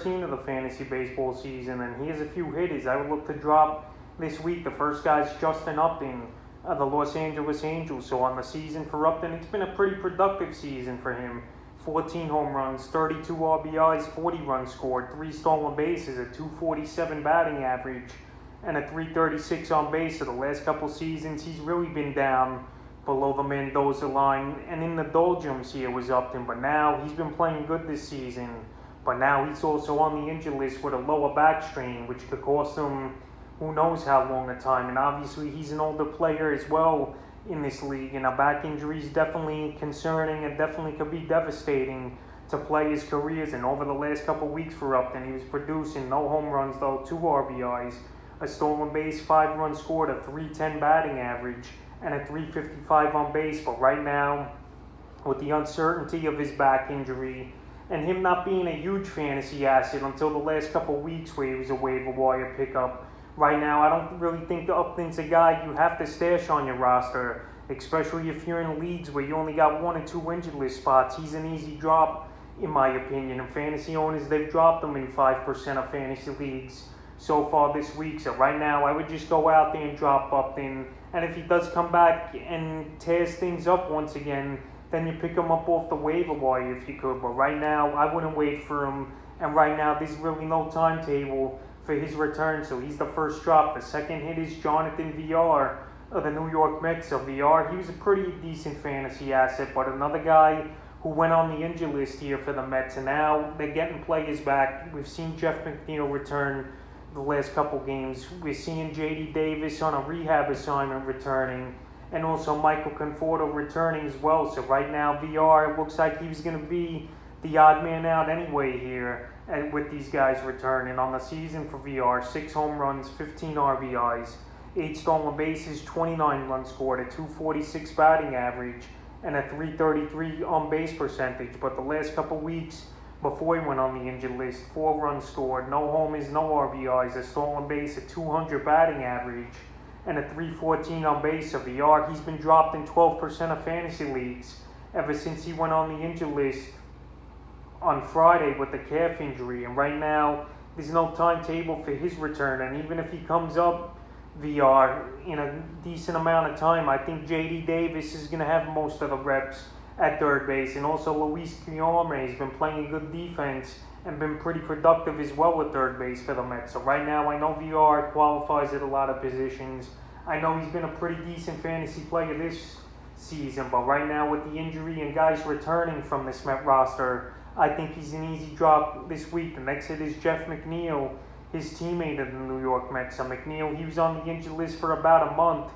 13 of the fantasy baseball season, and he has a few hitters. I would look to drop this week. The first guy's Justin Upton, the Los Angeles Angels. So on the season for Upton, it's been a pretty productive season for him. 14 home runs, 32 RBIs, 40 runs scored, 3 stolen bases, a 247 batting average, and a 336 on base. So the last couple seasons, he's really been down below the Mendoza line. And in the doldrums here was Upton, but now he's been playing good this season. But now he's also on the injured list with a lower back strain, which could cost him who knows how long a time. And obviously he's an older player as well in this league, and a back injury is definitely concerning and definitely could be devastating to players' careers. And over the last couple weeks for Upton, he was producing no home runs though, 2 RBIs, a stolen base, 5 runs scored, a 310 batting average, and a 355 on base. But right now, with the uncertainty of his back injury and him not being a huge fantasy asset until the last couple weeks where he was a waiver wire pickup, right now, I don't really think Upton's a guy you have to stash on your roster, especially if you're in leagues where you only got 1 or 2 injured list spots. He's an easy drop, in my opinion. And fantasy owners, they've dropped him in 5% of fantasy leagues so far this week. So right now, I would just go out there and drop Upton. And if he does come back and tears things up once again, then you pick him up off the waiver wire if you could. But right now, I wouldn't wait for him. And right now, there's really no timetable for his return, so he's the first drop. The second hit is Jonathan Villar of the New York Mets. So Villar, he was a pretty decent fantasy asset, but another guy who went on the injured list here for the Mets, and now they're getting players back. We've seen Jeff McNeil return the last couple games. We're seeing J.D. Davis on a rehab assignment returning, and also Michael Conforto returning as well. So right now, Villar, it looks like he was going to be the odd man out anyway here, and with these guys returning. On the season for Villar, 6 home runs, 15 RBIs, 8 stolen bases, 29 runs scored, a 246 batting average, and a 333 on base percentage. But the last couple weeks before he went on the injured list, 4 runs scored, no homers, no RBIs, a stolen base, a 200 batting average, and a 314 on base. Of Villar, he's been dropped in 12% of fantasy leagues ever since he went on the injured list on Friday with the calf injury. And right now, there's no timetable for his return. And even if he comes up, Villar, in a decent amount of time, I think J.D. Davis is going to have most of the reps at third base. And also Luis Guillorme has been playing good defense and been pretty productive as well with third base for the Mets. So right now, I know Villar qualifies at a lot of positions. I know he's been a pretty decent fantasy player this season, but right now with the injury and guys returning from this Met roster, I think he's an easy drop this week. The next hit is Jeff McNeil, his teammate of the New York Mets. So McNeil, he was on the injured list for about a month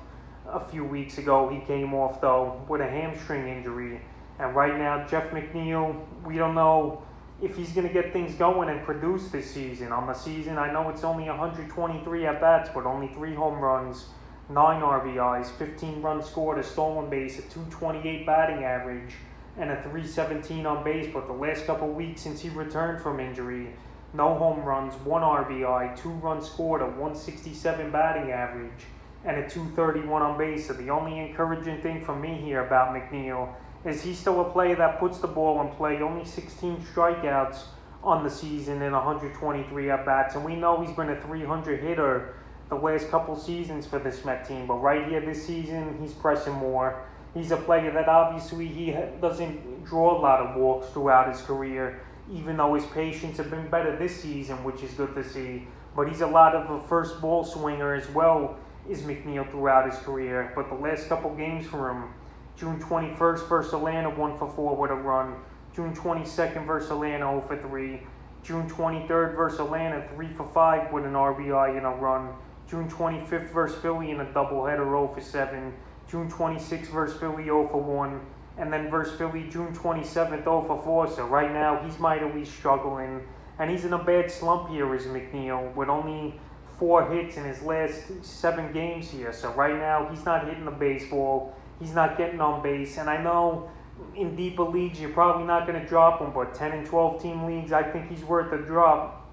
a few weeks ago. He came off, though, with a hamstring injury. And right now, Jeff McNeil, we don't know if he's going to get things going and produce this season. On the season, I know it's only 123 at-bats, but only 3 home runs, 9 RBIs, 15 runs scored, a stolen base, a 228 batting average, and a 317 on base. But the last couple weeks since he returned from injury, no home runs, 1 RBI, 2 runs scored, a 167 batting average, and a 231 on base. So the only encouraging thing for me here about McNeil is he's still a player that puts the ball in play. Only 16 strikeouts on the season in 123 at-bats. And we know he's been a 300 hitter the last couple seasons for this Met team. But right here this season, he's pressing more. He's a player that obviously he doesn't draw a lot of walks throughout his career, even though his patience have been better this season, which is good to see. But he's a lot of a first ball swinger as well, is McNeil, throughout his career. But the last couple games for him, June 21st versus Atlanta, 1 for 4 with a run. June 22nd versus Atlanta, 0 for 3. June 23rd versus Atlanta, 3 for 5 with an RBI and a run. June 25th versus Philly in a doubleheader, 0 for 7. June 26th versus Philly, 0 for 1. And then versus Philly, June 27th, 0 for 4. So right now, he's mightily struggling. And he's in a bad slump here, is McNeil, with only 4 hits in his last 7 games here. So right now, he's not hitting the baseball. He's not getting on base. And I know in deeper leagues, you're probably not going to drop him. But 10 and 12 team leagues, I think he's worth a drop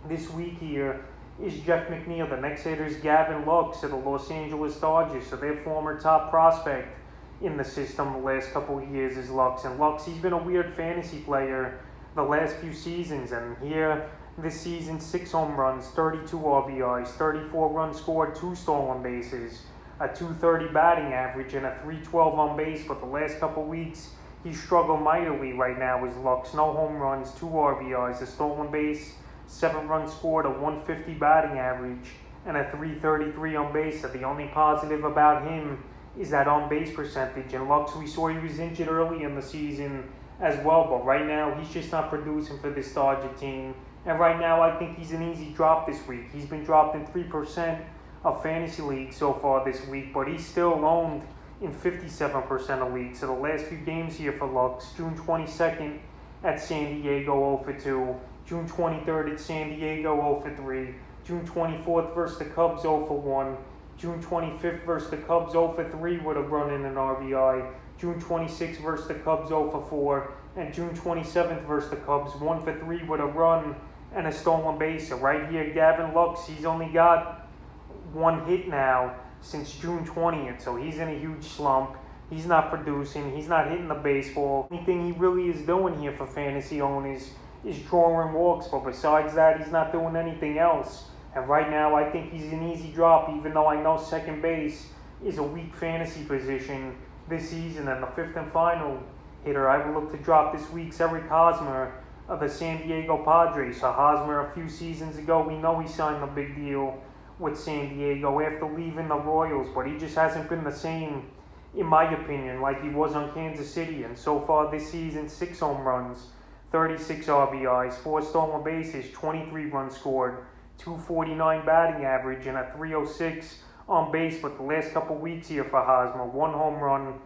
this week here. Is Jeff McNeil. The next hitter is Gavin Lux of the Los Angeles Dodgers. So their former top prospect in the system the last couple of years is Lux. And Lux, he's been a weird fantasy player the last few seasons. And here, this season, 6 home runs, 32 RBIs, 34 runs scored, 2 stolen bases, a 230 batting average, and a 312 on base. But the last couple weeks, he's struggled mightily right now. His luck, no home runs, 2 RBIs, a stolen base, 7 runs scored, a 150 batting average, and a 333 on base. So the only positive about him is that on base percentage. And Lux, we saw he was injured early in the season as well, but right now he's just not producing for this Dodger team. And right now I think he's an easy drop this week. He's been dropped in 3% of fantasy leagues so far this week, but he's still owned in 57% of leagues. So the last few games here for Lux: June 22nd at San Diego, 0-2. June 23rd at San Diego, 0-3. June 24th versus the Cubs, 0-1. June 25th versus the Cubs, 0-3 with a run and an RBI. June 26th versus the Cubs, 0-4. And June 27th versus the Cubs, 1-3 with a run and a stolen base. So right here, Gavin Lux, he's only got 1 hit now since June 20th. So he's in a huge slump. He's not producing. He's not hitting the baseball. The only thing he really is doing here for fantasy owners is drawing walks. But besides that, he's not doing anything else. And right now, I think he's an easy drop, even though I know second base is a weak fantasy position this season. And the fifth and final hitter I will look to drop this week's Eric Hosmer of the San Diego Padres. So Hosmer, a few seasons ago, we know he signed a big deal with San Diego after leaving the Royals, but he just hasn't been the same, in my opinion, like he was on Kansas City. And so far this season, 6 home runs, 36 RBIs, 4 stolen bases, 23 runs scored, 249 batting average, and a 306 on base. But the last couple weeks here for Hosmer, 1 home run,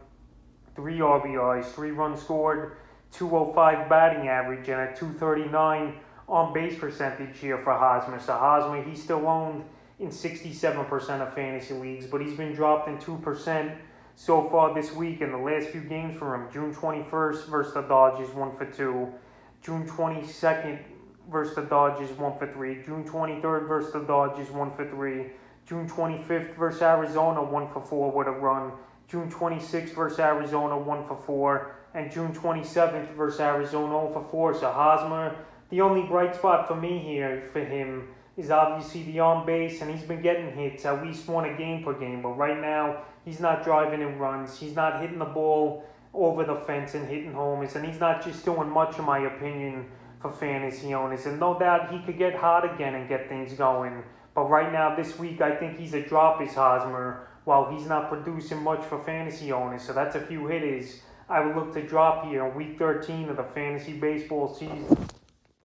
3 RBIs, 3 runs scored, 205 batting average, and a 239 on base percentage here for Hosmer. So Hosmer, he's still owned in 67% of fantasy leagues, but he's been dropped in 2% so far this week in the last few games for him. June 21st versus the Dodgers, 1-2. June 22nd versus the Dodgers, 1-3. June 23rd versus the Dodgers, 1-3. June 25th versus Arizona, 1-4 with a run. June 26th versus Arizona, 1-4. And June 27th versus Arizona, 0-4. So Hosmer, the only bright spot for me here for him is obviously the on base, and he's been getting hits, at least 1 a game per game. But right now, he's not driving in runs. He's not hitting the ball over the fence and hitting homers, and he's not just doing much, in my opinion, for fantasy owners. And no doubt he could get hot again and get things going. But right now, this week, I think he's a drop as Hosmer, while he's not producing much for fantasy owners. So that's a few hitters I would look to drop here in Week 13 of the fantasy baseball season.